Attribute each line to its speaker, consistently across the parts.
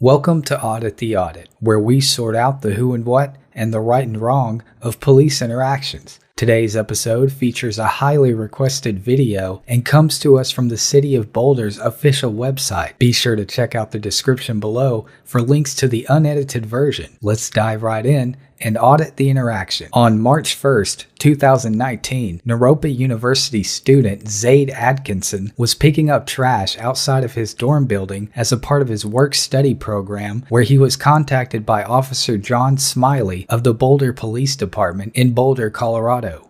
Speaker 1: Welcome to Audit the Audit, where we sort out the who and what and the right and wrong of police interactions. Today's episode features a highly requested video and comes to us from the City of Boulder's official website. Be sure to check out the description below for links to the unedited version. Let's dive right in and audit the interaction. On March 1st, 2019, Naropa University student Zaid Atkinson was picking up trash outside of his dorm building as a part of his work-study program, where he was contacted by Officer John Smiley of the Boulder Police Department in Boulder, Colorado.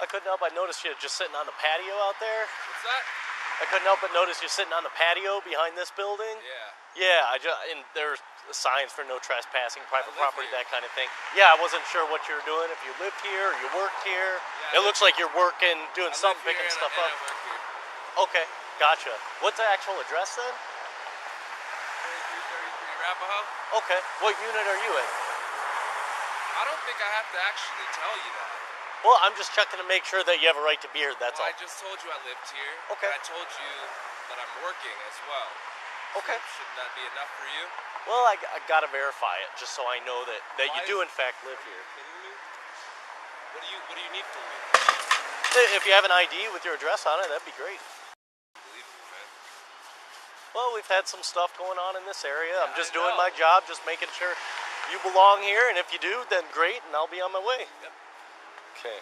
Speaker 2: I couldn't help but notice you just sitting on the patio out there.
Speaker 3: What's that?
Speaker 2: I couldn't help but notice you sitting on the patio behind this building. Yeah, and there's signs for no trespassing, private property,
Speaker 3: here.
Speaker 2: that kind of thing. Yeah, I wasn't sure what you were doing, if you lived here or you worked here.
Speaker 3: Yeah,
Speaker 2: it looks like you're working, doing something, picking stuff up.
Speaker 3: I work here.
Speaker 2: Okay, gotcha. What's the actual address then?
Speaker 3: 3333 Arapahoe.
Speaker 2: Okay, what unit are you in?
Speaker 3: I don't think I have to actually tell you that.
Speaker 2: Well, I'm just checking to make sure that you have a right to be here, that's all.
Speaker 3: I just told you I lived here.
Speaker 2: Okay.
Speaker 3: And I told you that I'm working as well.
Speaker 2: Okay.
Speaker 3: So shouldn't that be enough for you?
Speaker 2: Well, I gotta verify it, just so I know that you do in fact live here.
Speaker 3: Are you kidding me? What do you need from me?
Speaker 2: If you have an ID with your address on it, that'd be great.
Speaker 3: Believe me, man.
Speaker 2: Well, we've had some stuff going on in this area. I'm just
Speaker 3: I
Speaker 2: doing
Speaker 3: know.
Speaker 2: my job, just making sure you belong here, and if you do, then great, and I'll be on my way.
Speaker 3: Yep.
Speaker 2: Okay.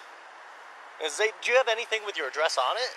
Speaker 2: Do you have anything with your address on it?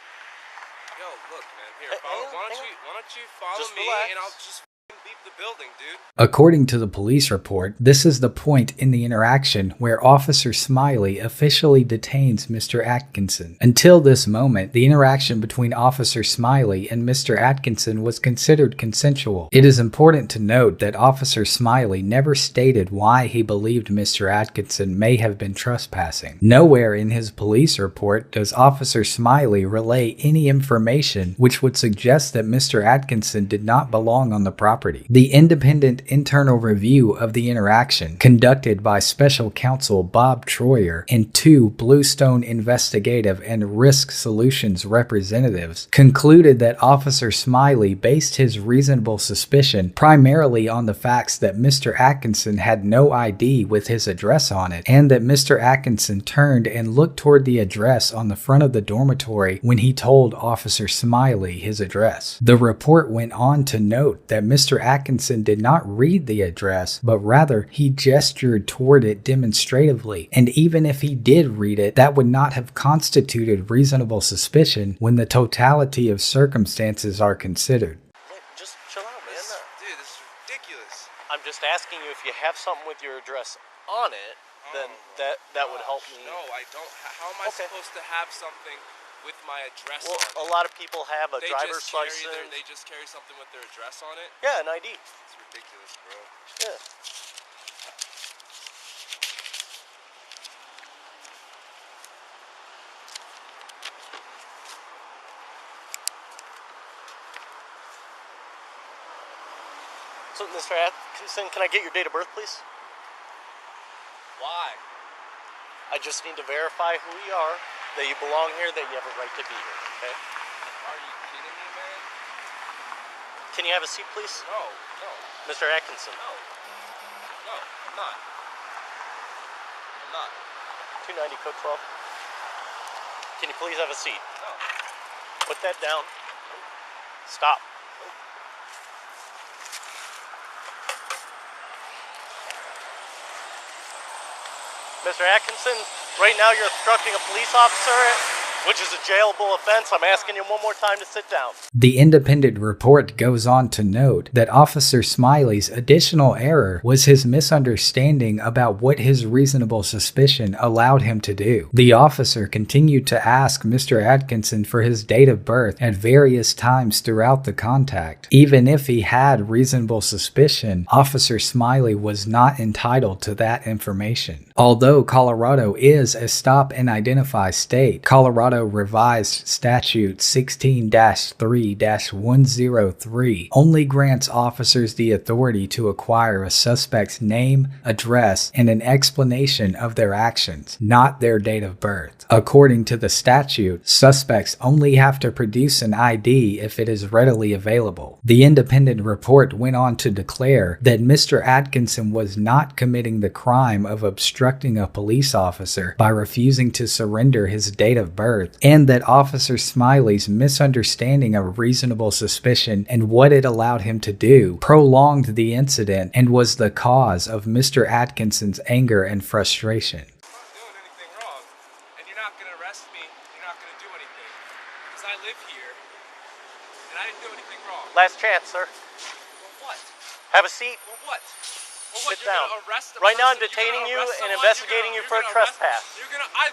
Speaker 3: Yo, look, man. Here,
Speaker 2: Hey,
Speaker 3: why don't you follow
Speaker 2: Just
Speaker 3: me
Speaker 2: relax.
Speaker 3: and I'll just leave the building, dude.
Speaker 1: According to the police report, this is the point in the interaction where Officer Smiley officially detains Mr. Atkinson. Until this moment, the interaction between Officer Smiley and Mr. Atkinson was considered consensual. It is important to note that Officer Smiley never stated why he believed Mr. Atkinson may have been trespassing. Nowhere in his police report does Officer Smiley relay any information which would suggest that Mr. Atkinson did not belong on the property. The independent internal review of the interaction, conducted by Special Counsel Bob Troyer and two Bluestone Investigative and Risk Solutions representatives, concluded that Officer Smiley based his reasonable suspicion primarily on the facts that Mr. Atkinson had no ID with his address on it, and that Mr. Atkinson turned and looked toward the address on the front of the dormitory when he told Officer Smiley his address. The report went on to note that Mr. Atkinson did not read the address, but rather he gestured toward it demonstratively, and even if he did read it, that would not have constituted reasonable suspicion when the totality of circumstances are considered.
Speaker 2: Hey, just chill out, man.
Speaker 3: Dude, this is ridiculous.
Speaker 2: I'm just asking you if you have something with your address on it, then that would help me.
Speaker 3: No, I don't. How am I
Speaker 2: Okay.
Speaker 3: supposed to have something with my address
Speaker 2: Well,
Speaker 3: on
Speaker 2: a
Speaker 3: it?
Speaker 2: lot of people have a
Speaker 3: They
Speaker 2: driver's
Speaker 3: just carry
Speaker 2: license.
Speaker 3: they just carry something with their address on it?
Speaker 2: Yeah, an ID.
Speaker 3: It's ridiculous, bro.
Speaker 2: Yeah. So, Mr. Atkinson, can I get your date of birth, please?
Speaker 3: Why?
Speaker 2: I just need to verify who you are, that you belong here, that you have a right to be here, okay?
Speaker 3: Are you kidding me, man?
Speaker 2: Can you have a seat, please?
Speaker 3: No.
Speaker 2: Mr. Atkinson.
Speaker 3: No, I'm not. I'm not.
Speaker 2: 290 Cook 12. Can you please have a seat?
Speaker 3: No.
Speaker 2: Put that down. Stop. Mr. Atkinson, right now you're obstructing a police officer, which is a jailable offense. I'm asking you one more time to sit down.
Speaker 1: The independent report goes on to note that Officer Smiley's additional error was his misunderstanding about what his reasonable suspicion allowed him to do. The officer continued to ask Mr. Atkinson for his date of birth at various times throughout the contact. Even if he had reasonable suspicion, Officer Smiley was not entitled to that information. Although Colorado is a stop and identify state, Colorado Colorado Revised Statute 16-3-103 only grants officers the authority to acquire a suspect's name, address, and an explanation of their actions, not their date of birth. According to the statute, suspects only have to produce an ID if it is readily available. The independent report went on to declare that Mr. Atkinson was not committing the crime of obstructing a police officer by refusing to surrender his date of birth, and that Officer Smiley's misunderstanding of reasonable suspicion and what it allowed him to do prolonged the incident and was the cause of Mr. Atkinson's anger and frustration.
Speaker 3: I'm not doing anything wrong, and you're not gonna arrest me. You're not gonna do anything, because I live here, and I didn't do anything wrong.
Speaker 2: Last chance, sir.
Speaker 3: Well, what?
Speaker 2: Have a seat.
Speaker 3: Well, what? Well, what?
Speaker 2: Sit
Speaker 3: You're
Speaker 2: down.
Speaker 3: gonna arrest a
Speaker 2: Right now I'm
Speaker 3: person? You're
Speaker 2: detaining
Speaker 3: gonna
Speaker 2: you
Speaker 3: arrest
Speaker 2: and
Speaker 3: someone?
Speaker 2: investigating you for a trespass.
Speaker 3: I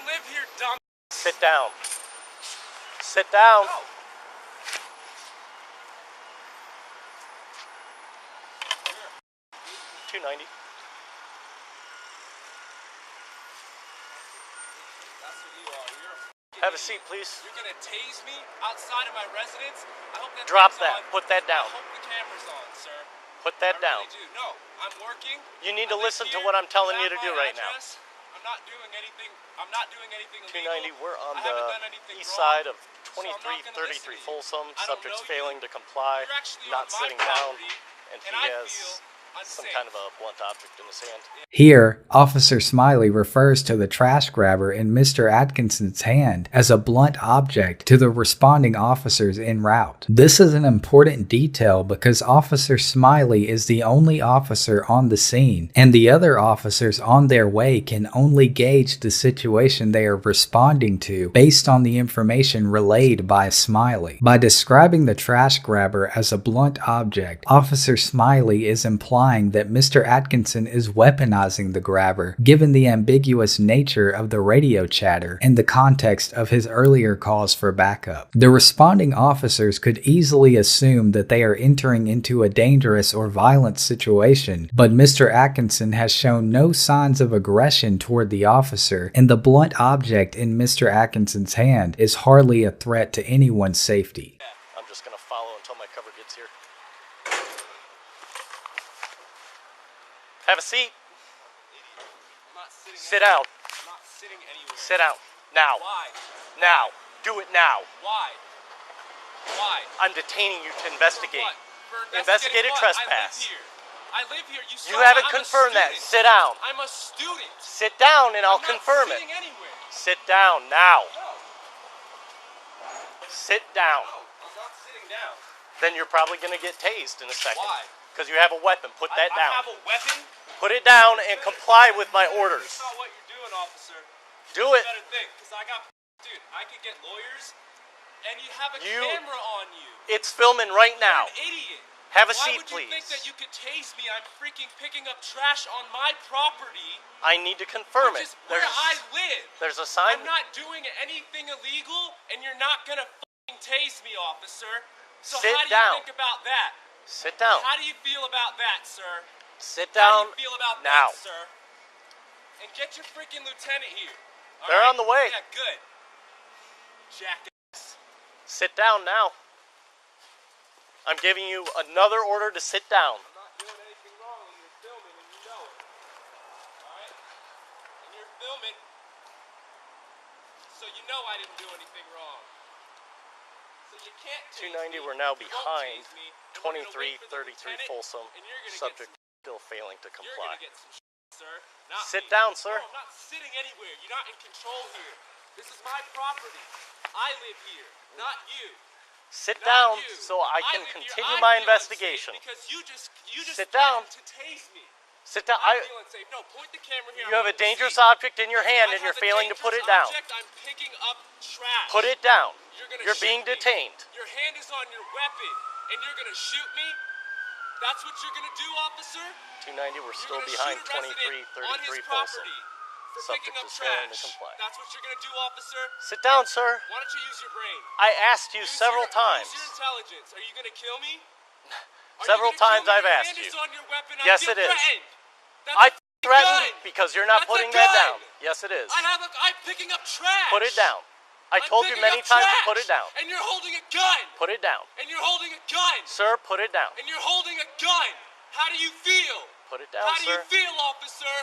Speaker 3: live here, dumb.
Speaker 2: Sit down. Sit down.
Speaker 3: No.
Speaker 2: $290.
Speaker 3: That's what you are. You're a
Speaker 2: Have a
Speaker 3: idiot.
Speaker 2: seat, please.
Speaker 3: You're gonna tase me outside of my residence? I hope that
Speaker 2: Drop
Speaker 3: thing's
Speaker 2: that.
Speaker 3: on.
Speaker 2: Put that down.
Speaker 3: I hope the camera's on, sir.
Speaker 2: Put that
Speaker 3: I
Speaker 2: down.
Speaker 3: really do. No, I'm working.
Speaker 2: You need
Speaker 3: I
Speaker 2: to
Speaker 3: live
Speaker 2: listen to
Speaker 3: here.
Speaker 2: what I'm telling
Speaker 3: You
Speaker 2: you to
Speaker 3: have
Speaker 2: do
Speaker 3: my
Speaker 2: right now.
Speaker 3: address. I'm not doing anything. I'm not doing anything illegal.
Speaker 2: 290, we're on
Speaker 3: I haven't
Speaker 2: the
Speaker 3: done anything
Speaker 2: east
Speaker 3: wrong,
Speaker 2: side of
Speaker 3: so I'm not gonna listen
Speaker 2: 2333
Speaker 3: to you.
Speaker 2: Folsom.
Speaker 3: I don't
Speaker 2: Subject's
Speaker 3: know you.
Speaker 2: failing to comply,
Speaker 3: You're actually
Speaker 2: not
Speaker 3: on my
Speaker 2: sitting down,
Speaker 3: property,
Speaker 2: and he
Speaker 3: and I
Speaker 2: has
Speaker 3: feel
Speaker 2: some
Speaker 3: unsafe.
Speaker 2: kind of a blunt object in his hand.
Speaker 1: Here, Officer Smiley refers to the trash grabber in Mr. Atkinson's hand as a blunt object to the responding officers en route. This is an important detail because Officer Smiley is the only officer on the scene, and the other officers on their way can only gauge the situation they are responding to based on the information relayed by Smiley. By describing the trash grabber as a blunt object, Officer Smiley is implying that Mr. Atkinson is weaponizing the grabber, given the ambiguous nature of the radio chatter and the context of his earlier calls for backup. The responding officers could easily assume that they are entering into a dangerous or violent situation, but Mr. Atkinson has shown no signs of aggression toward the officer, and the blunt object in Mr. Atkinson's hand is hardly a threat to anyone's safety.
Speaker 2: I'm just going to follow until my cover gets here. Have a seat.
Speaker 3: I'm not sitting
Speaker 2: Sit down.
Speaker 3: I'm not sitting anywhere.
Speaker 2: Sit down. Now.
Speaker 3: Why?
Speaker 2: Now. Do it now.
Speaker 3: Why? Why?
Speaker 2: I'm detaining you to investigate.
Speaker 3: For what? For
Speaker 2: Investigated
Speaker 3: what?
Speaker 2: trespass.
Speaker 3: I live here. You saw
Speaker 2: You haven't
Speaker 3: I'm a
Speaker 2: confirmed that.
Speaker 3: student.
Speaker 2: Sit down.
Speaker 3: I'm a student.
Speaker 2: Sit down and I'll
Speaker 3: I'm not
Speaker 2: confirm it.
Speaker 3: sitting anywhere.
Speaker 2: Sit down now.
Speaker 3: No.
Speaker 2: Sit down.
Speaker 3: No, I'm not sitting down.
Speaker 2: Then you're probably going to get tased in a second.
Speaker 3: Why?
Speaker 2: Because you have a weapon. Put that
Speaker 3: I
Speaker 2: down.
Speaker 3: have a weapon.
Speaker 2: Put it down and comply with my orders.
Speaker 3: That's not what you're doing, officer.
Speaker 2: Do
Speaker 3: You
Speaker 2: it.
Speaker 3: better think, because I got, dude, I could get lawyers, and you have a
Speaker 2: You-
Speaker 3: camera on you.
Speaker 2: It's filming right now.
Speaker 3: You're an idiot.
Speaker 2: Have a
Speaker 3: Why
Speaker 2: seat,
Speaker 3: would you think
Speaker 2: please.
Speaker 3: that you could tase me? I'm freaking picking up trash on my property,
Speaker 2: I need to confirm
Speaker 3: which
Speaker 2: it.
Speaker 3: is where I live.
Speaker 2: There's a sign.
Speaker 3: I'm not doing anything illegal, and you're not gonna fucking tase me, officer. So
Speaker 2: Sit
Speaker 3: how do
Speaker 2: down.
Speaker 3: you think about that?
Speaker 2: Sit down.
Speaker 3: How do you feel about that, sir?
Speaker 2: Sit
Speaker 3: How
Speaker 2: down
Speaker 3: do you feel about
Speaker 2: now.
Speaker 3: that, sir? And get your freaking lieutenant here. All
Speaker 2: They're
Speaker 3: right?
Speaker 2: on the way.
Speaker 3: Yeah, good. Jackass.
Speaker 2: Sit down now. I'm giving you another order to sit down.
Speaker 3: I'm not doing anything wrong, and you're filming, and you know it. All right? And you're filming, so you know I didn't do anything wrong. So you can't tase
Speaker 2: 290,
Speaker 3: me.
Speaker 2: we're now
Speaker 3: You won't
Speaker 2: behind
Speaker 3: tase me, and we're gonna wait for the
Speaker 2: 2333
Speaker 3: lieutenant,
Speaker 2: Folsom.
Speaker 3: and you're gonna
Speaker 2: Subject
Speaker 3: get
Speaker 2: still failing to
Speaker 3: some, you're
Speaker 2: comply.
Speaker 3: gonna get some sir. Not
Speaker 2: Sit
Speaker 3: me.
Speaker 2: down, sir.
Speaker 3: No, I'm not sitting anywhere. You're not in control here. This is my property. I live here, not you.
Speaker 2: Sit
Speaker 3: Not
Speaker 2: down
Speaker 3: you.
Speaker 2: so I can
Speaker 3: live here.
Speaker 2: continue
Speaker 3: I
Speaker 2: my
Speaker 3: feel
Speaker 2: investigation.
Speaker 3: unsafe because you just
Speaker 2: Sit down.
Speaker 3: threatened to tase me.
Speaker 2: Sit down.
Speaker 3: I feel unsafe. No, point the camera here.
Speaker 2: You have a
Speaker 3: I want to
Speaker 2: dangerous
Speaker 3: see.
Speaker 2: object in your hand
Speaker 3: I
Speaker 2: and you're
Speaker 3: have a
Speaker 2: failing to put it
Speaker 3: dangerous
Speaker 2: down.
Speaker 3: object. I'm picking up trash.
Speaker 2: Put it down.
Speaker 3: You're
Speaker 2: You're being
Speaker 3: shoot me.
Speaker 2: detained.
Speaker 3: Your hand is on your weapon, and you're gonna shoot me. That's what you're gonna do, officer.
Speaker 2: 290, we're
Speaker 3: You're
Speaker 2: still
Speaker 3: gonna
Speaker 2: behind
Speaker 3: shoot a resident on
Speaker 2: 2333
Speaker 3: his
Speaker 2: Folsom.
Speaker 3: property for
Speaker 2: Subject
Speaker 3: picking up
Speaker 2: is failing to
Speaker 3: trash.
Speaker 2: comply.
Speaker 3: That's what you're gonna do, officer.
Speaker 2: Sit down, sir.
Speaker 3: Why don't you use your brain?
Speaker 2: I asked you
Speaker 3: Use
Speaker 2: several times.
Speaker 3: Use your intelligence. Are you gonna kill me? Are
Speaker 2: Several
Speaker 3: you gonna
Speaker 2: times
Speaker 3: kill me?
Speaker 2: I've
Speaker 3: Your
Speaker 2: asked
Speaker 3: hand
Speaker 2: you.
Speaker 3: is on your weapon. I
Speaker 2: Yes,
Speaker 3: feel
Speaker 2: it is.
Speaker 3: threatened. That's
Speaker 2: I
Speaker 3: a
Speaker 2: threatened
Speaker 3: gun.
Speaker 2: because you're not
Speaker 3: That's a
Speaker 2: putting that
Speaker 3: gun.
Speaker 2: down. Yes, it is.
Speaker 3: I'm picking up trash.
Speaker 2: Put it down. I told you many times to put it down.
Speaker 3: And you're holding a gun.
Speaker 2: Put it down.
Speaker 3: And you're holding a gun.
Speaker 2: Sir, put it down.
Speaker 3: And you're holding a gun. How do you feel?
Speaker 2: Put it down,
Speaker 3: How do
Speaker 2: sir.
Speaker 3: you feel, officer?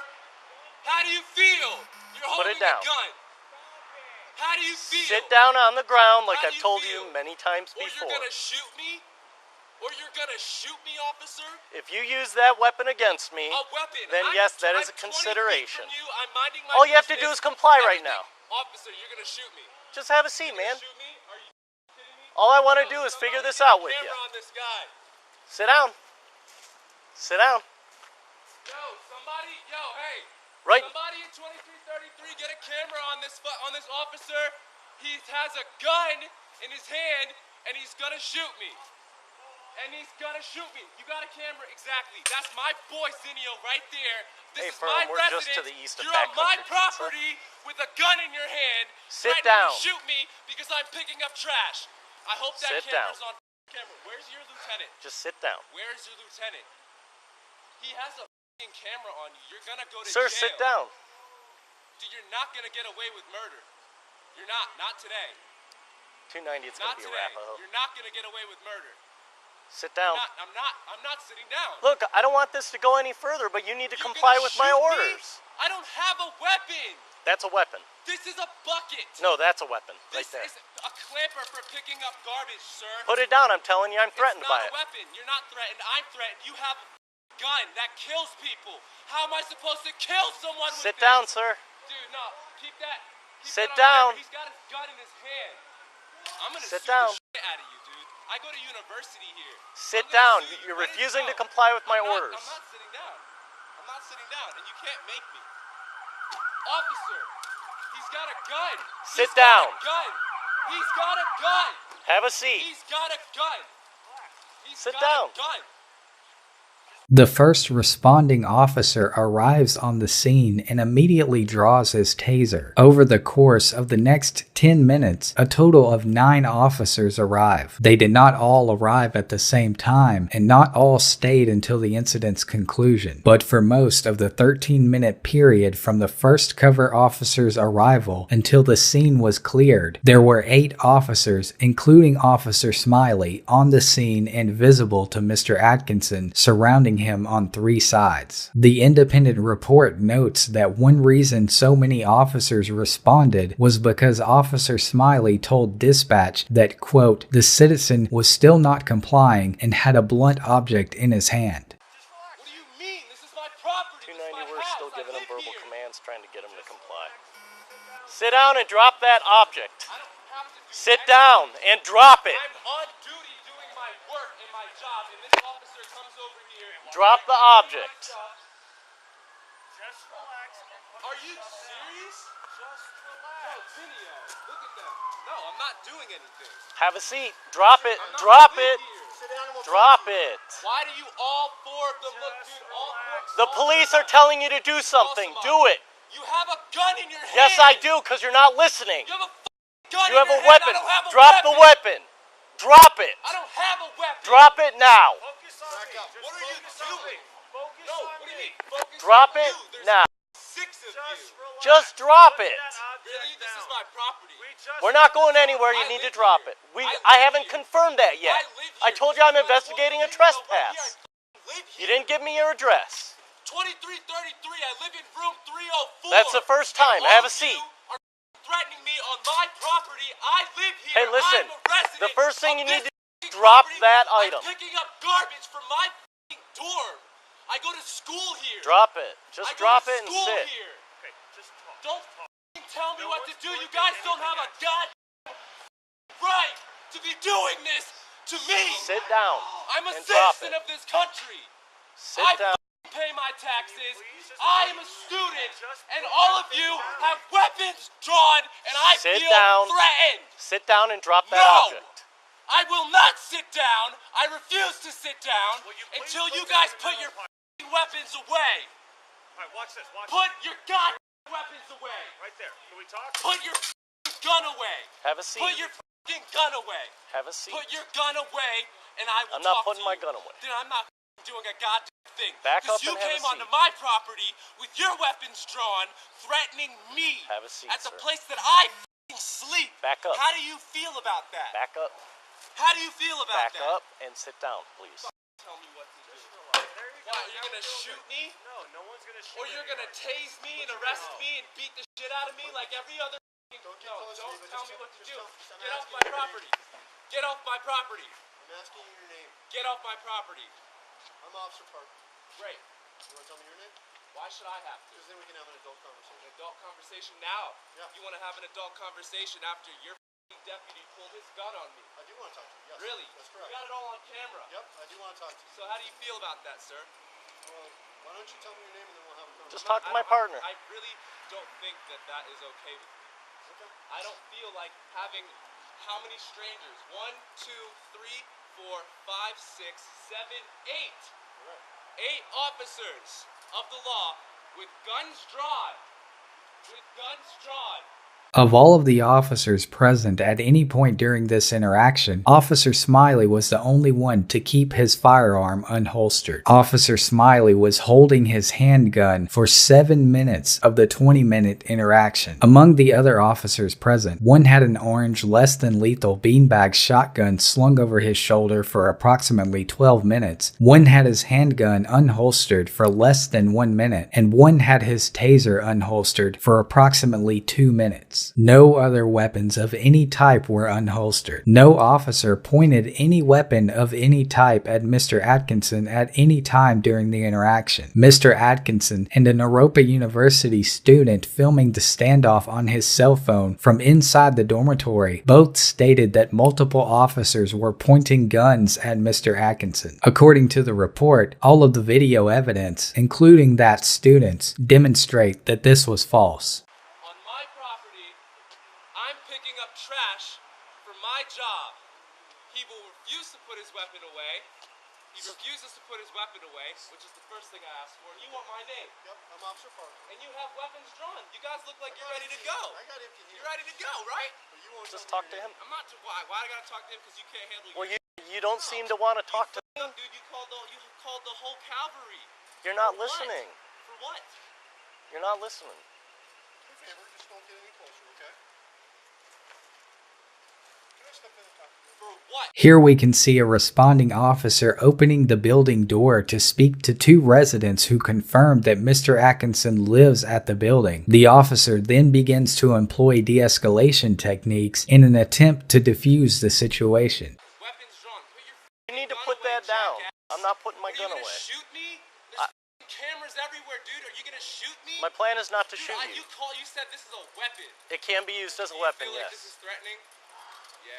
Speaker 3: How do you feel? You're holding
Speaker 2: Put it down.
Speaker 3: a gun. How do you feel?
Speaker 2: Sit down on the ground like
Speaker 3: How do
Speaker 2: I've
Speaker 3: you
Speaker 2: told
Speaker 3: feel?
Speaker 2: you many times
Speaker 3: Or
Speaker 2: before.
Speaker 3: you're gonna shoot me? Or you're gonna shoot me, officer?
Speaker 2: If you use that weapon against me,
Speaker 3: A weapon.
Speaker 2: then yes, that is a
Speaker 3: I'm 20 feet
Speaker 2: consideration.
Speaker 3: from you. I'm minding my
Speaker 2: All you have to do
Speaker 3: business.
Speaker 2: is comply right
Speaker 3: Everything.
Speaker 2: now.
Speaker 3: Officer, you're gonna shoot me.
Speaker 2: Just have a seat,
Speaker 3: You're
Speaker 2: man.
Speaker 3: gonna shoot me? Are you kidding me?
Speaker 2: All I want to
Speaker 3: No,
Speaker 2: do is figure
Speaker 3: somebody
Speaker 2: this
Speaker 3: get a
Speaker 2: out with you.
Speaker 3: camera on this guy.
Speaker 2: Sit down. Sit down.
Speaker 3: Yo, hey.
Speaker 2: Right.
Speaker 3: Somebody in 2333, get a camera on this officer. He has a gun in his hand, and he's gonna shoot me. You got a camera? Exactly. That's my boy, Zinio, right there.
Speaker 2: Hey,
Speaker 3: This is
Speaker 2: firm,
Speaker 3: my
Speaker 2: we're
Speaker 3: residence.
Speaker 2: just to the east of
Speaker 3: You're on my
Speaker 2: Backcountry Pizza.
Speaker 3: property with a gun in your hand.
Speaker 2: Sit
Speaker 3: threatening
Speaker 2: down.
Speaker 3: to shoot me because I'm picking up trash. I hope that
Speaker 2: Sit
Speaker 3: camera's
Speaker 2: down.
Speaker 3: on camera. Where's your lieutenant?
Speaker 2: Just sit down.
Speaker 3: Where's your lieutenant? He has a camera on you. You're gonna go to
Speaker 2: Sir,
Speaker 3: jail.
Speaker 2: sit down.
Speaker 3: Dude, you're not gonna get away with murder. You're not. Not today.
Speaker 2: 290, it's going
Speaker 3: Not
Speaker 2: to be a
Speaker 3: today.
Speaker 2: wrap, I hope.
Speaker 3: You're not gonna get away with murder.
Speaker 2: Sit down.
Speaker 3: I'm not sitting down.
Speaker 2: Look, I don't want this to go any further, but you need to
Speaker 3: You're
Speaker 2: comply
Speaker 3: gonna
Speaker 2: with my
Speaker 3: shoot me?
Speaker 2: orders.
Speaker 3: I don't have a weapon.
Speaker 2: That's a weapon.
Speaker 3: This is a bucket.
Speaker 2: No, that's a weapon. Right
Speaker 3: This
Speaker 2: there.
Speaker 3: is a clamper for picking up garbage, sir.
Speaker 2: Put it down. I'm telling you, I'm threatened
Speaker 3: It's
Speaker 2: by
Speaker 3: not a
Speaker 2: it.
Speaker 3: weapon. You're not threatened. I'm threatened. You have a gun that kills people. How am I supposed to kill someone with
Speaker 2: Sit
Speaker 3: this?
Speaker 2: down, sir.
Speaker 3: Dude, no. Keep that.
Speaker 2: Sit
Speaker 3: that on
Speaker 2: down.
Speaker 3: camera. He's got his gun in his hand. I'm gonna
Speaker 2: Sit
Speaker 3: sue
Speaker 2: down.
Speaker 3: the shit out of you, dude. I go to university here.
Speaker 2: Sit
Speaker 3: I'm gonna
Speaker 2: down.
Speaker 3: sue you.
Speaker 2: You're
Speaker 3: Ready
Speaker 2: refusing to
Speaker 3: go.
Speaker 2: comply with my
Speaker 3: I'm
Speaker 2: orders.
Speaker 3: not sitting down. I'm not sitting down, and you can't make me. Officer, he's got a gun.
Speaker 2: Sit
Speaker 3: He's
Speaker 2: down.
Speaker 3: Got a gun. He's got a gun.
Speaker 2: Have a seat.
Speaker 3: He's got a gun. He's
Speaker 2: Sit
Speaker 3: got
Speaker 2: down.
Speaker 3: A gun.
Speaker 1: The first responding officer arrives on the scene and immediately draws his taser. Over the course of the next 10 minutes, a total of 9 officers arrive. They did not all arrive at the same time, and not all stayed until the incident's conclusion. But for most of the 13-minute period from the first cover officer's arrival until the scene was cleared, there were 8 officers, including Officer Smiley, on the scene and visible to Mr. Atkinson, surrounding him on 3 sides. The independent report notes that one reason so many officers responded was because Officer Smiley told dispatch that, quote, the citizen was still not complying and had a blunt object in his hand.
Speaker 3: What do you mean? This is my property. This is
Speaker 2: 290,
Speaker 3: my
Speaker 2: we're
Speaker 3: house.
Speaker 2: still
Speaker 3: I
Speaker 2: giving him
Speaker 3: live
Speaker 2: verbal
Speaker 3: here.
Speaker 2: commands, trying to get him to comply. Sit down and drop that object.
Speaker 3: I don't have to do
Speaker 2: Sit
Speaker 3: anything.
Speaker 2: down and drop it.
Speaker 3: I'm on duty doing my work and my job, and this officer comes over here.
Speaker 2: Drop the object.
Speaker 3: Just relax. Are you serious? Just relax. No, Zinio, look at them. No, I'm not doing anything.
Speaker 2: Have a seat. Drop it.
Speaker 3: I'm not
Speaker 2: Drop
Speaker 3: live
Speaker 2: it.
Speaker 3: here.
Speaker 2: Drop it.
Speaker 3: Why do you all 4 of them look, dude? All 4.
Speaker 2: The police are telling you to do something. Do it.
Speaker 3: You have a gun in your hand.
Speaker 2: Yes, I do, because you're not listening.
Speaker 3: You have a gun
Speaker 2: You
Speaker 3: in
Speaker 2: have
Speaker 3: your
Speaker 2: a
Speaker 3: hand.
Speaker 2: weapon.
Speaker 3: I don't have a
Speaker 2: Drop
Speaker 3: weapon.
Speaker 2: the weapon. Drop it.
Speaker 3: I don't have a weapon.
Speaker 2: Drop it now.
Speaker 3: Focus on me. What are you doing? Focus no, what do you mean? Focus
Speaker 2: Drop
Speaker 3: on
Speaker 2: it
Speaker 3: you. There's
Speaker 2: now.
Speaker 3: 6 of you.
Speaker 2: Just drop it.
Speaker 3: Really? This is my property.
Speaker 2: We're not going anywhere. You need to drop it. I haven't confirmed that yet. I told you I'm investigating a trespass. You didn't give me your address.
Speaker 3: 2333. I live in room 304.
Speaker 2: That's the first time.
Speaker 3: And
Speaker 2: Have
Speaker 3: all
Speaker 2: a seat.
Speaker 3: of you are threatening me on my property. I live here.
Speaker 2: Hey, listen.
Speaker 3: I'm a resident
Speaker 2: The first thing
Speaker 3: of
Speaker 2: you need
Speaker 3: this
Speaker 2: to drop
Speaker 3: property.
Speaker 2: that
Speaker 3: I'm
Speaker 2: item.
Speaker 3: picking up garbage from my dorm. I go to school here.
Speaker 2: Drop it. Just
Speaker 3: I go
Speaker 2: drop
Speaker 3: to
Speaker 2: it and
Speaker 3: school
Speaker 2: sit.
Speaker 3: Here. Okay, just talk. Don't tell me what to do. You guys don't have a right to be doing this to me.
Speaker 2: Sit down.
Speaker 3: I'm a
Speaker 2: and drop
Speaker 3: citizen
Speaker 2: it.
Speaker 3: of this country.
Speaker 2: Sit down.
Speaker 3: I pay my taxes. I am a student, and all of you have weapons drawn, and I
Speaker 2: Sit
Speaker 3: feel
Speaker 2: down.
Speaker 3: threatened.
Speaker 2: Sit down and drop that
Speaker 3: No!
Speaker 2: object.
Speaker 3: I will not sit down. I refuse to sit down until you guys put your weapons away.
Speaker 4: All right, watch this. Watch
Speaker 3: Put your goddamn weapons away.
Speaker 4: right there. Can we talk?
Speaker 3: Put your gun away.
Speaker 2: Have a seat.
Speaker 3: Put your gun away.
Speaker 2: Have a seat.
Speaker 3: Put your gun away, and I will
Speaker 2: I'm not
Speaker 3: talk
Speaker 2: putting
Speaker 3: to
Speaker 2: my
Speaker 3: you.
Speaker 2: gun away.
Speaker 3: Then I'm not doing a goddamn thing.
Speaker 2: Back up
Speaker 3: you
Speaker 2: and have a
Speaker 3: came onto
Speaker 2: seat.
Speaker 3: my property with your weapons drawn, threatening me
Speaker 2: Have a seat,
Speaker 3: at the
Speaker 2: sir.
Speaker 3: place that I sleep.
Speaker 2: Back up.
Speaker 3: How do you feel about that?
Speaker 2: Back up.
Speaker 3: How do you feel about
Speaker 2: Back
Speaker 3: that?
Speaker 2: up and sit down, please.
Speaker 3: Tell me what to do. Why, are you gonna shoot me?
Speaker 4: No one's gonna shoot.
Speaker 3: Or you're gonna tase me and arrest me and beat the shit out of me like every other? Don't tell me what to do. Get off my property. Get off my property.
Speaker 5: I'm asking you your name.
Speaker 3: Get off my property.
Speaker 5: I'm Officer Parker.
Speaker 3: Great.
Speaker 5: You want to tell me your name?
Speaker 3: Why should I have to?
Speaker 5: Because then we can have an adult conversation.
Speaker 3: An adult conversation now?
Speaker 5: Yeah.
Speaker 3: You want to have an adult conversation after your deputy pulled his gun on me?
Speaker 5: I do want to talk to you. Yes.
Speaker 3: Really?
Speaker 5: That's correct.
Speaker 3: You got it all on camera.
Speaker 5: Yep, I do want to talk to you.
Speaker 3: So how do you feel about that, sir?
Speaker 5: Well, why don't you tell me your name and then we'll have a conversation.
Speaker 2: Just talk to my partner.
Speaker 3: I really don't think that is okay with me.
Speaker 5: Okay.
Speaker 3: I don't feel like having how many strangers? 1, 2, 3, 4, 5, 6, 7, 8.
Speaker 5: Correct.
Speaker 3: 8 officers of the law with guns drawn. With guns drawn.
Speaker 1: Of all of the officers present at any point during this interaction, Officer Smiley was the only one to keep his firearm unholstered. Officer Smiley was holding his handgun for 7 minutes of the 20-minute interaction. Among the other officers present, one had an orange, less than lethal beanbag shotgun slung over his shoulder for approximately 12 minutes, one had his handgun unholstered for less than 1 minute, and one had his taser unholstered for approximately 2 minutes. No other weapons of any type were unholstered. No officer pointed any weapon of any type at Mr. Atkinson at any time during the interaction. Mr. Atkinson and an Naropa University student filming the standoff on his cell phone from inside the dormitory both stated that multiple officers were pointing guns at Mr. Atkinson. According to the report, all of the video evidence, including that student's, demonstrate that this was false.
Speaker 3: Picking up trash for my job. He will refuse to put his weapon away. He refuses to put his weapon away, which is the first thing I asked for. And you want my name.
Speaker 5: Yep, I'm Officer Parker.
Speaker 3: And you have weapons drawn. You guys look like you're ready to go.
Speaker 5: I got empty here.
Speaker 3: You're ready to go, right?
Speaker 5: But you won't
Speaker 2: Just
Speaker 5: tell
Speaker 2: talk
Speaker 5: me
Speaker 2: to
Speaker 5: your
Speaker 2: him.
Speaker 3: I'm not. Why I gotta talk to him? Because you can't handle.
Speaker 2: Well, you don't seem to want to talk to me.
Speaker 3: Dude, you called the whole cavalry.
Speaker 2: You're not
Speaker 3: For what?
Speaker 2: listening.
Speaker 3: For what?
Speaker 2: You're not listening.
Speaker 5: Do me a favor, just don't get any closer, okay? Can I step in and talk to you?
Speaker 3: For what?
Speaker 1: Here we can see a responding officer opening the building door to speak to 2 residents who confirmed that Mr. Atkinson lives at the building. The officer then begins to employ de-escalation techniques in an attempt to defuse the situation.
Speaker 3: Weapons drawn. Put your
Speaker 2: You need to
Speaker 3: gun
Speaker 2: put
Speaker 3: away,
Speaker 2: that down.
Speaker 3: jackass.
Speaker 2: I'm not putting my
Speaker 3: Are
Speaker 2: gun
Speaker 3: you gonna
Speaker 2: away.
Speaker 3: shoot me? There's cameras everywhere, dude. Are you gonna shoot me?
Speaker 2: My plan is not to
Speaker 3: Dude,
Speaker 2: shoot you.
Speaker 3: You said this is a weapon.
Speaker 2: It can be used as a
Speaker 3: Do you
Speaker 2: weapon,
Speaker 3: feel like this
Speaker 2: yes.
Speaker 3: is threatening? Yeah.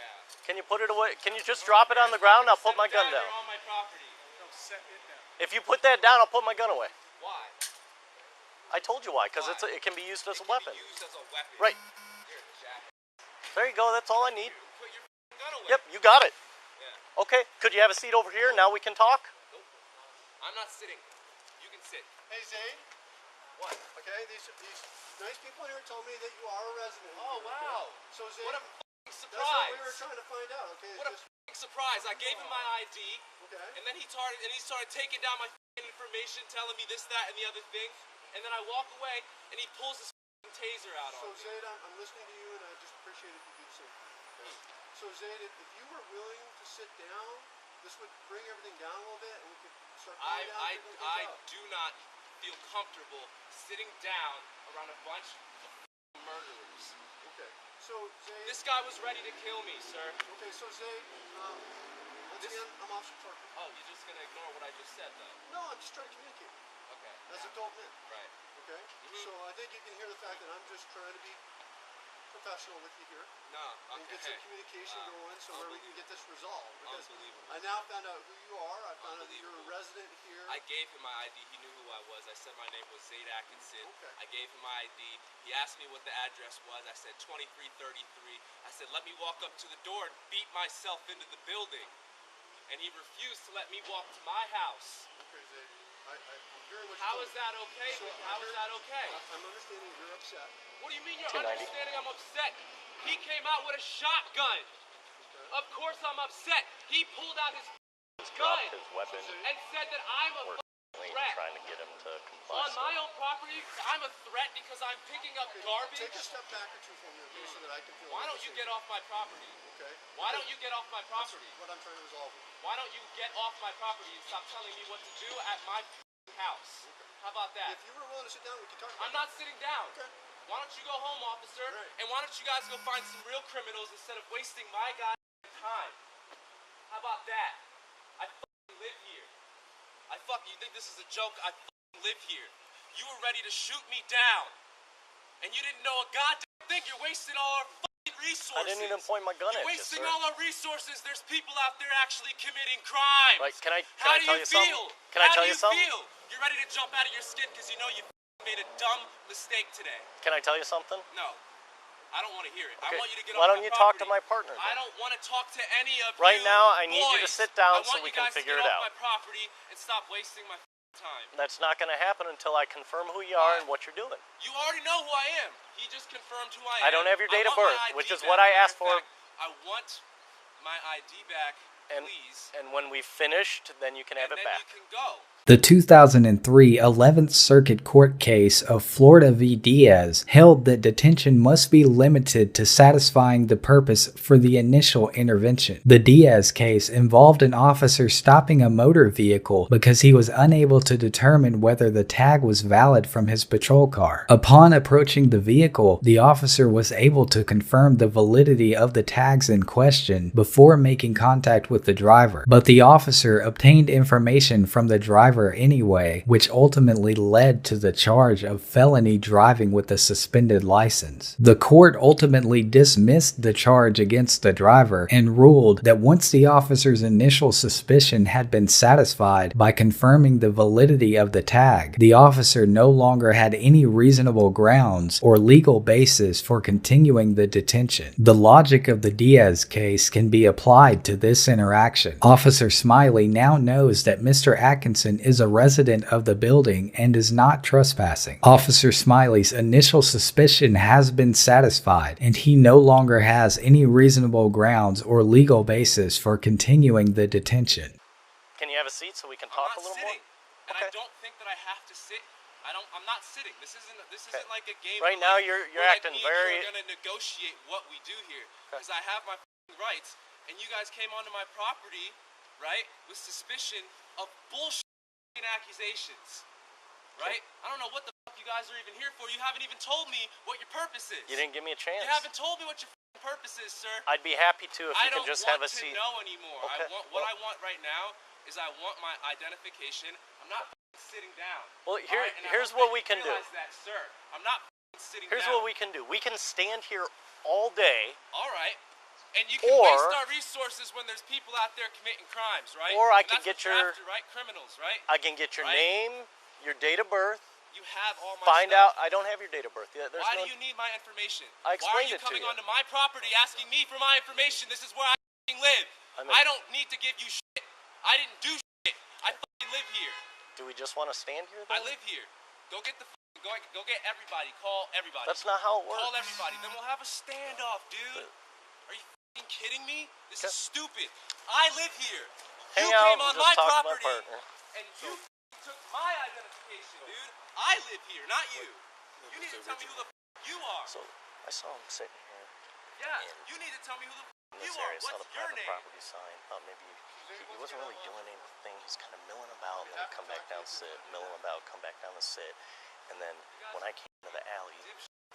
Speaker 2: Can you put it away? Can you just drop it on the ground? I'll put my gun down.
Speaker 3: You're on my property.
Speaker 5: No, set it down.
Speaker 2: If you put that down, I'll put my gun away.
Speaker 3: Why?
Speaker 2: I told you why, because
Speaker 3: Why?
Speaker 2: it can be used as a
Speaker 3: It can
Speaker 2: weapon.
Speaker 3: be used as a weapon.
Speaker 2: Right.
Speaker 3: Here, jackass.
Speaker 2: There you go. That's all I need.
Speaker 3: Put your gun away.
Speaker 2: Yep, you got it.
Speaker 3: Yeah.
Speaker 2: Okay. Could you have a seat over here? Now we can talk.
Speaker 3: Nope. I'm not sitting. You can sit.
Speaker 5: Hey, Zane.
Speaker 3: What?
Speaker 5: Okay, these nice people here told me that you are a resident.
Speaker 3: Oh,
Speaker 5: here,
Speaker 3: wow.
Speaker 5: Okay? So, Zane,
Speaker 3: What a f***ing
Speaker 5: that's
Speaker 3: surprise.
Speaker 5: what we were trying to find out, okay?
Speaker 3: What a
Speaker 5: Just,
Speaker 3: f***ing surprise. I gave him my ID,
Speaker 5: okay.
Speaker 3: and then he started taking down my f***ing information, telling me this, that, and the other thing. And then I walk away, and he pulls his f***ing taser out
Speaker 5: So,
Speaker 3: on me.
Speaker 5: Zaid, I'm listening to you, and I just appreciate if you do the same thing. Okay? So, Zaid, if you were willing to sit down, this would bring everything down a little bit, and we could start going down and figuring
Speaker 3: I
Speaker 5: things out.
Speaker 3: do not feel comfortable sitting down around a bunch of murderers.
Speaker 5: Okay. So, Zaid.
Speaker 3: This guy was ready to kill me, sir.
Speaker 5: Okay, so Zaid, once again, I'm Officer Parker.
Speaker 3: Oh, you're just gonna ignore what I just said, though.
Speaker 5: No, I'm just trying to communicate
Speaker 3: Okay.
Speaker 5: as adult men.
Speaker 3: Right.
Speaker 5: Okay. So I think you can hear the fact that I'm just trying to be professional with you here
Speaker 3: No.
Speaker 5: and get some
Speaker 3: Okay.
Speaker 5: communication going, so where we can get this resolved. Because
Speaker 3: Unbelievable.
Speaker 5: I now found out who you are. I found out that you're a resident here.
Speaker 3: I gave him my ID. He knew who I was. I said my name was Zaid Atkinson.
Speaker 5: Okay.
Speaker 3: I gave him my ID. He asked me what the address was. I said 2333. I said, let me walk up to the door and beat myself into the building. And he refused to let me walk to my house.
Speaker 5: Okay, Zaid. I'm hearing what
Speaker 3: How
Speaker 5: you're
Speaker 3: is that okay?
Speaker 5: So
Speaker 3: How is that okay?
Speaker 5: I'm understanding you're upset.
Speaker 3: What do you mean you're
Speaker 2: 290.
Speaker 3: understanding I'm upset? He came out with a shotgun. Of course I'm upset. He pulled out his
Speaker 2: He's
Speaker 3: gun
Speaker 2: dropped his weapon.
Speaker 3: and said that I'm a
Speaker 2: me
Speaker 3: threat.
Speaker 2: trying to get him to comply.
Speaker 3: On my own property, I'm a threat because I'm picking up garbage.
Speaker 5: Take a step back or two from me, okay, so that I can feel.
Speaker 3: Why don't you get off my property?
Speaker 5: Okay.
Speaker 3: Why don't you get off my property?
Speaker 5: That's what I'm trying to resolve.
Speaker 3: Why don't you get off my property and stop telling me what to do at my house? How about that?
Speaker 5: If you were willing to sit down, we could talk about
Speaker 3: I'm not sitting down.
Speaker 5: Okay.
Speaker 3: Why don't you go home, officer?
Speaker 5: Right.
Speaker 3: And why don't you guys go find some real criminals instead of wasting my goddamn time? How about that? I fucking live here. You think this is a joke? I fucking live here. You were ready to shoot me down. And you didn't know a goddamn thing. You're wasting all our fucking resources.
Speaker 2: I didn't even point my gun at
Speaker 3: You're
Speaker 2: you,
Speaker 3: wasting
Speaker 2: sir.
Speaker 3: all our resources. There's people out there actually committing crimes.
Speaker 2: Right, can I
Speaker 3: How
Speaker 2: tell
Speaker 3: do
Speaker 2: you
Speaker 3: you feel?
Speaker 2: something? Can I tell you something?
Speaker 3: How do you feel? You're ready to jump out of your skin because you know you made a dumb mistake today.
Speaker 2: Can I tell you something?
Speaker 3: No. I don't want to hear it.
Speaker 2: Okay.
Speaker 3: I want you to get
Speaker 2: Why
Speaker 3: off
Speaker 2: don't
Speaker 3: my
Speaker 2: you talk
Speaker 3: property.
Speaker 2: to my partner then?
Speaker 3: I don't want to talk to any of
Speaker 2: Right
Speaker 3: you
Speaker 2: now, I need you to
Speaker 3: boys.
Speaker 2: sit down
Speaker 3: I
Speaker 2: so
Speaker 3: want
Speaker 2: we
Speaker 3: you
Speaker 2: can
Speaker 3: guys
Speaker 2: figure
Speaker 3: to
Speaker 2: it
Speaker 3: get
Speaker 2: out.
Speaker 3: off my property and stop wasting my time.
Speaker 2: That's not going to happen until I confirm who you are and what you're doing.
Speaker 3: You already know who I am. He just confirmed who I am.
Speaker 2: I don't have your date of
Speaker 3: want my
Speaker 2: birth,
Speaker 3: ID
Speaker 2: which is
Speaker 3: back.
Speaker 2: what I asked
Speaker 3: In
Speaker 2: for.
Speaker 3: fact, I want my ID back, please.
Speaker 2: And when we've finished, then you can have
Speaker 3: And
Speaker 2: it
Speaker 3: then
Speaker 2: back.
Speaker 3: you can go.
Speaker 1: The 2003 11th Circuit Court case of Florida v. Diaz held that detention must be limited to satisfying the purpose for the initial intervention. The Diaz case involved an officer stopping a motor vehicle because he was unable to determine whether the tag was valid from his patrol car. Upon approaching the vehicle, the officer was able to confirm the validity of the tags in question before making contact with the driver, but the officer obtained information from the driver anyway, which ultimately led to the charge of felony driving with a suspended license. The court ultimately dismissed the charge against the driver and ruled that once the officer's initial suspicion had been satisfied by confirming the validity of the tag, the officer no longer had any reasonable grounds or legal basis for continuing the detention. The logic of the Diaz case can be applied to this interaction. Officer Smiley now knows that Mr. Atkinson is a resident of the building and is not trespassing. Officer Smiley's initial suspicion has been satisfied, and he no longer has any reasonable grounds or legal basis for continuing the detention.
Speaker 2: Can you have a seat so we can talk a little more?
Speaker 3: And I don't think that I have to sit. I'm not sitting. This isn't like a game.
Speaker 2: Right now, you're acting very.
Speaker 3: We're gonna negotiate what we do here because I have my rights, and you guys came onto my property, right, with suspicion of bullshit accusations, right? I don't know what the fuck you guys are even here for. You haven't even told me what your purpose is.
Speaker 2: You didn't give me a chance.
Speaker 3: You haven't told me what your purpose is, sir.
Speaker 2: I'd be happy to if you could just have a seat.
Speaker 3: I don't want to know anymore.
Speaker 2: Okay.
Speaker 3: What I want right now is I want my identification. I'm not sitting down.
Speaker 2: Well,
Speaker 3: and
Speaker 2: here's
Speaker 3: I
Speaker 2: what we can do.
Speaker 3: realize that, sir. I'm not sitting
Speaker 2: Here's
Speaker 3: down.
Speaker 2: what we can do. We can stand here all day.
Speaker 3: All right. And you can waste our resources when there's people out there committing crimes, right?
Speaker 2: Or I
Speaker 3: And
Speaker 2: can
Speaker 3: that's
Speaker 2: get
Speaker 3: what you're
Speaker 2: your
Speaker 3: after, right? Criminals, right?
Speaker 2: I can get your name, your date of birth.
Speaker 3: You have all my
Speaker 2: Find
Speaker 3: stuff.
Speaker 2: out. I don't have your date of birth yet.
Speaker 3: Why do you need my information?
Speaker 2: I explained
Speaker 3: Why are you
Speaker 2: it to
Speaker 3: coming
Speaker 2: you.
Speaker 3: onto my property asking me for my information? This is where I live. I don't need to give you shit. I didn't do shit. I live here.
Speaker 2: Do we just want to stand here then?
Speaker 3: I live here. Go get go get everybody. Call everybody.
Speaker 2: That's not how it works.
Speaker 3: Call everybody. Then we'll have a standoff, dude. Are you kidding me? This is stupid. I live here.
Speaker 2: Hang
Speaker 3: you
Speaker 2: out
Speaker 3: came
Speaker 2: and
Speaker 3: on
Speaker 2: just
Speaker 3: my
Speaker 2: talk to my
Speaker 3: property
Speaker 2: partner.
Speaker 3: and you took my identification, dude. I live here, not you. You need to tell me who the you are.
Speaker 2: So I saw him sitting here.
Speaker 3: Yeah, you need to tell me who the
Speaker 2: in
Speaker 3: you
Speaker 2: this
Speaker 3: are.
Speaker 2: area, saw
Speaker 3: What's
Speaker 2: the
Speaker 3: your
Speaker 2: private
Speaker 3: name?
Speaker 2: property sign. Thought maybe he wasn't really doing anything. He's kind of milling about, and then he'd come back down, sit, milling about, come back down to sit. And then when I came to the alley,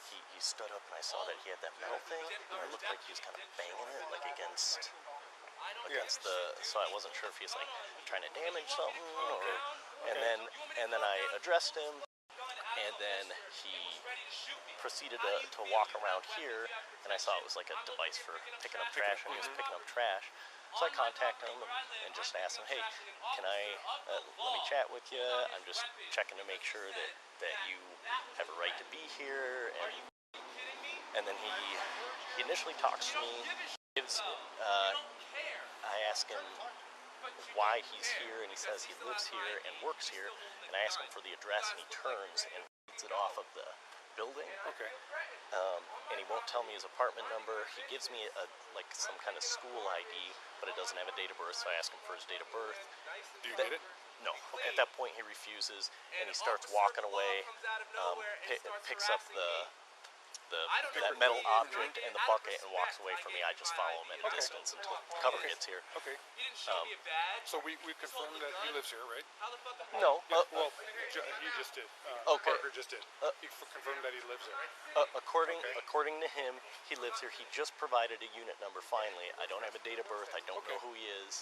Speaker 2: he stood up, and I saw that he had that metal thing, and it looked like he was kind of banging it, like against the. So I wasn't sure if he was like trying to damage something, or. And then I addressed him, and then he proceeded to walk around here, and I saw it was like a device for picking up trash, and he was picking up trash. So I contacted him and just asked him, hey, can I let me chat with you? I'm just checking to make sure that you have a right to be here. And then he initially talks to me. I ask him why he's here, and he says he lives here and works here. And I ask him for the address, and he turns and reads it off of the building.
Speaker 6: Okay.
Speaker 2: And he won't tell me his apartment number. He gives me like some kind of school ID, but it doesn't have a date of birth, so I ask him for his date of birth.
Speaker 6: Do you get it?
Speaker 2: No. At that point, he refuses, and he starts walking away. Picks up that metal object and the bucket and walks away from me. I just follow him at a distance until cover gets here.
Speaker 6: Okay. So we confirmed that he lives here, right?
Speaker 2: No.
Speaker 6: Well, he just did.
Speaker 2: Okay.
Speaker 6: Parker just did. He confirmed that he lives there.
Speaker 2: According to him, he lives here. He just provided a unit number. Finally, I don't have a date of birth. I don't know who he is.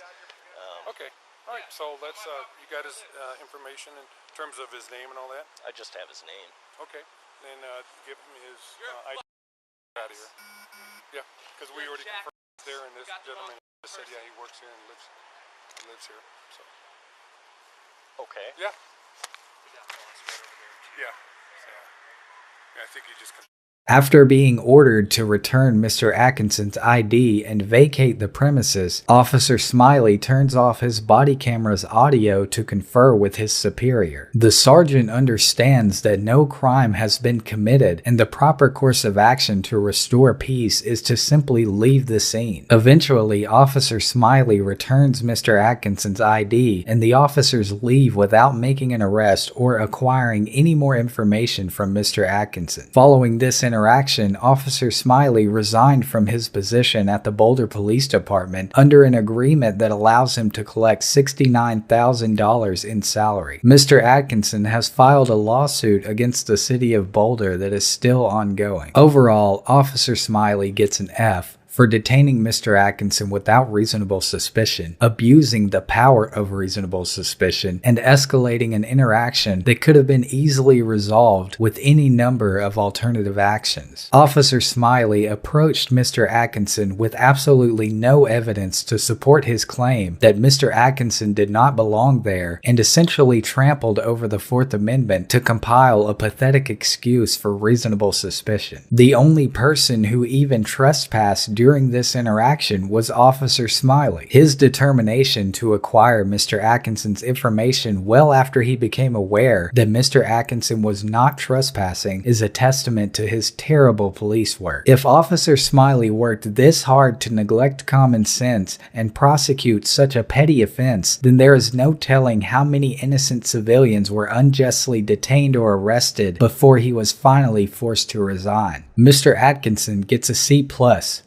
Speaker 6: Okay. All right. So let's. You got his information in terms of his name and all that.
Speaker 2: I just have his name.
Speaker 6: Okay. Then give him his ID out of here. Yeah, because we already confirmed there, and this gentleman said, yeah, he works here and lives here. So.
Speaker 2: Okay.
Speaker 6: Yeah. Yeah. Yeah. I think he just.
Speaker 1: After being ordered to return Mr. Atkinson's ID and vacate the premises, Officer Smiley turns off his body camera's audio to confer with his superior. The sergeant understands that no crime has been committed and the proper course of action to restore peace is to simply leave the scene. Eventually, Officer Smiley returns Mr. Atkinson's ID and the officers leave without making an arrest or acquiring any more information from Mr. Atkinson. Following this interaction, Officer Smiley resigned from his position at the Boulder Police Department under an agreement that allows him to collect $69,000 in salary. Mr. Atkinson has filed a lawsuit against the city of Boulder that is still ongoing. Overall, Officer Smiley gets an F for detaining Mr. Atkinson without reasonable suspicion, abusing the power of reasonable suspicion, and escalating an interaction that could have been easily resolved with any number of alternative actions. Officer Smiley approached Mr. Atkinson with absolutely no evidence to support his claim that Mr. Atkinson did not belong there and essentially trampled over the Fourth Amendment to compile a pathetic excuse for reasonable suspicion. The only person who even trespassed during this interaction was Officer Smiley. His determination to acquire Mr. Atkinson's information well after he became aware that Mr. Atkinson was not trespassing is a testament to his terrible police work. If Officer Smiley worked this hard to neglect common sense and prosecute such a petty offense, then there is no telling how many innocent civilians were unjustly detained or arrested before he was finally forced to resign. Mr. Atkinson gets a C+,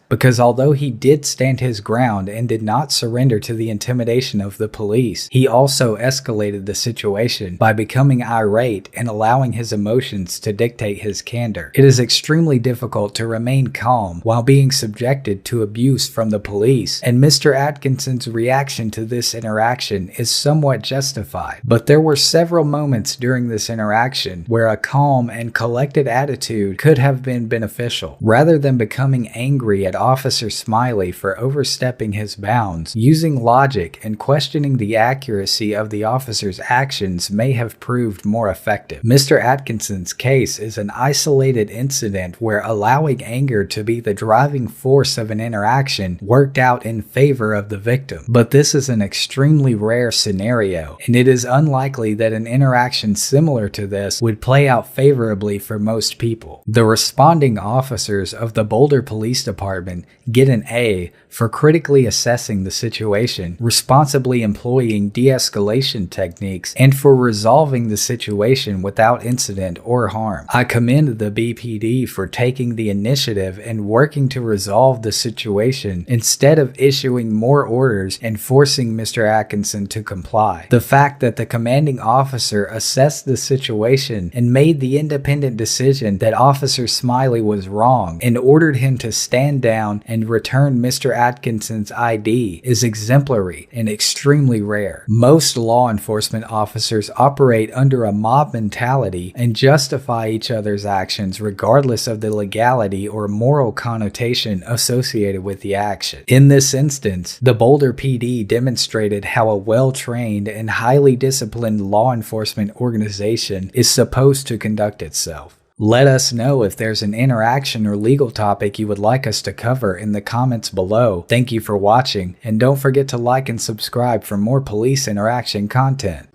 Speaker 1: because although he did stand his ground and did not surrender to the intimidation of the police, he also escalated the situation by becoming irate and allowing his emotions to dictate his candor. It is extremely difficult to remain calm while being subjected to abuse from the police, and Mr. Atkinson's reaction to this interaction is somewhat justified. But there were several moments during this interaction where a calm and collected attitude could have been beneficial. Rather than becoming angry at Officer Smiley for overstepping his bounds, using logic and questioning the accuracy of the officer's actions may have proved more effective. Mr. Atkinson's case is an isolated incident where allowing anger to be the driving force of an interaction worked out in favor of the victim. But this is an extremely rare scenario, and it is unlikely that an interaction similar to this would play out favorably for most people. The responding officers of the Boulder Police Department get an A for critically assessing the situation, responsibly employing de-escalation techniques, and for resolving the situation without incident or harm. I commend the BPD for taking the initiative and working to resolve the situation instead of issuing more orders and forcing Mr. Atkinson to comply. The fact that the commanding officer assessed the situation and made the independent decision that Officer Smiley was wrong and ordered him to stand down and return Mr. Atkinson's ID is exemplary and extremely rare. Most law enforcement officers operate under a mob mentality and justify each other's actions regardless of the legality or moral connotation associated with the action. In this instance, the Boulder PD demonstrated how a well-trained and highly disciplined law enforcement organization is supposed to conduct itself. Let us know if there's an interaction or legal topic you would like us to cover in the comments below. Thank you for watching, and don't forget to like and subscribe for more police interaction content.